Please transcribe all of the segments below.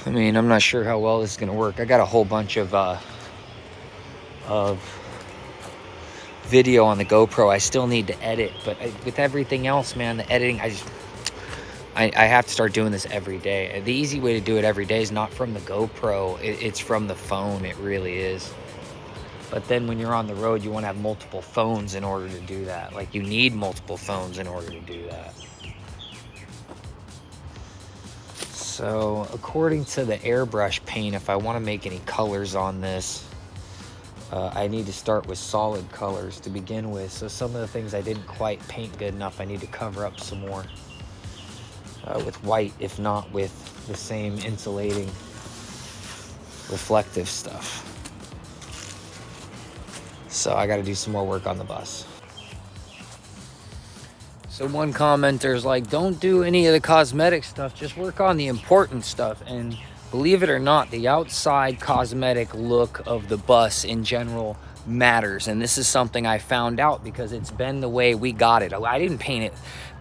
I mean, I'm not sure how well this is gonna work. I got a whole bunch of video on the GoPro I still need to edit, but with everything else, man, the editing, I have to start doing this every day. The easy way to do it every day is not from the GoPro, it's from the phone. It really is. But then when you're on the road, you want to have multiple phones in order to do that. Like, you need multiple phones in order to do that. So according to the airbrush paint, if I want to make any colors on this, I need to start with solid colors to begin with. So some of the things I didn't quite paint good enough, I need to cover up some more with white, if not with the same insulating reflective stuff. So I got to do some more work on the bus. So one commenter's like, don't do any of the cosmetic stuff, just work on the important stuff. And believe it or not, the outside cosmetic look of the bus in general matters. And this is something I found out because it's been the way we got it. I didn't paint it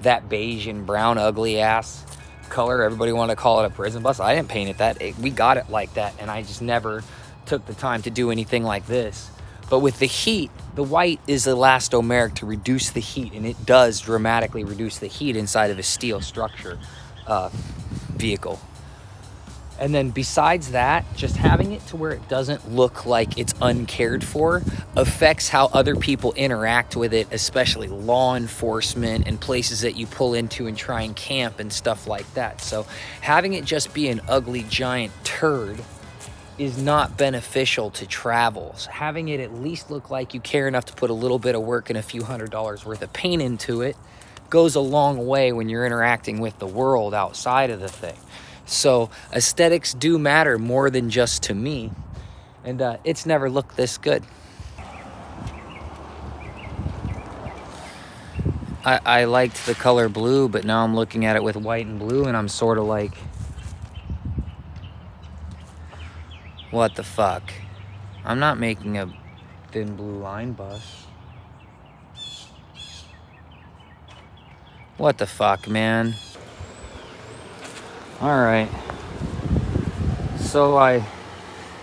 that beige and brown ugly ass color everybody wanted to call it a prison bus. I didn't paint it that. We got it like that, and I just never took the time to do anything like this. But with the heat, the white is elastomeric to reduce the heat, and it does dramatically reduce the heat inside of a steel structure vehicle. And then besides that, just having it to where it doesn't look like it's uncared for affects how other people interact with it, especially law enforcement and places that you pull into and try and camp and stuff like that. So having it just be an ugly giant turd is not beneficial to travels. Having it at least look like you care enough to put a little bit of work and a few $100s worth of paint into it goes a long way when you're interacting with the world outside of the thing. So aesthetics do matter more than just to me, and it's never looked this good. I liked the color blue, but now I'm looking at it with white and blue, and I'm sort of like, what the fuck? I'm not making a thin blue line bus. What the fuck, man? Alright. So I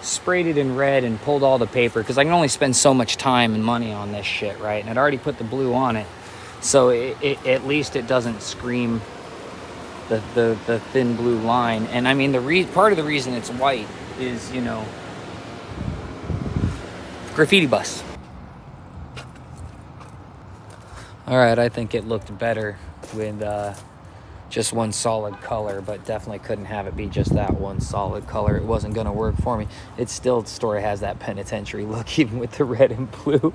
sprayed it in red and pulled all the paper because I can only spend so much time and money on this shit, right? And I'd already put the blue on it. So it at least it doesn't scream the thin blue line. And I mean, part of the reason it's white is, you know, graffiti bus. All right, I think it looked better with just one solid color, but definitely couldn't have it be just that one solid color. It wasn't going to work for me. It still, the story has that penitentiary look, even with the red and blue.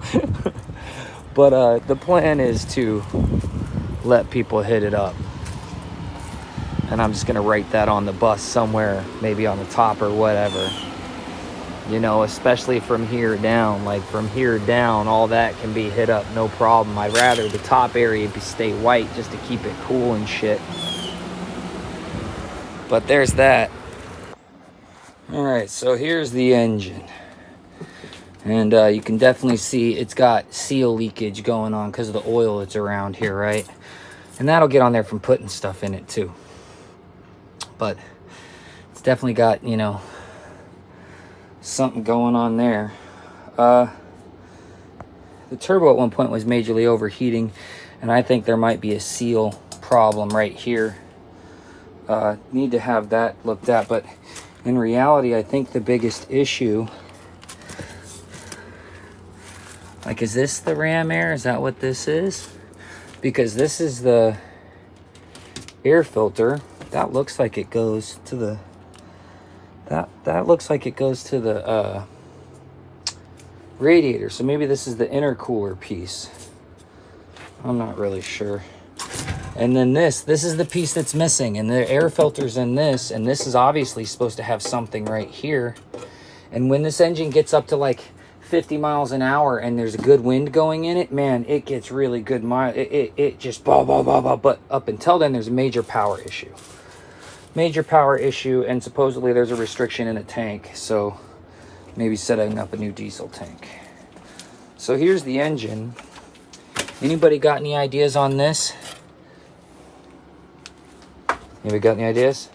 But the plan is to let people hit it up. And I'm just going to write that on the bus somewhere, maybe on the top or whatever. You know, especially from here down. Like, from here down, all that can be hit up, no problem. I'd rather the top area stay white just to keep it cool and shit. But there's that. Alright, so here's the engine. And you can definitely see it's got seal leakage going on because of the oil that's around here, right? And that'll get on there from putting stuff in it too. But it's definitely got, you know, something going on there. The turbo at one point was majorly overheating, and I think there might be a seal problem right here. Need to have that looked at, but in reality, I think the biggest issue, like, is this the ram air? Is that what this is? Because this is the air filter. That looks like it goes to the, that looks like it goes to the radiator. So maybe this is the intercooler piece. I'm not really sure. And then this is the piece that's missing, and the air filter's in this, and this is obviously supposed to have something right here. And when this engine gets up to like 50 miles an hour and there's a good wind going in it, man, it gets really good it just blah blah blah blah. But up until then, there's a major power issue, and supposedly there's a restriction in a tank, so maybe setting up a new diesel tank. So here's the engine. Anybody got any ideas on this? Anybody got any ideas?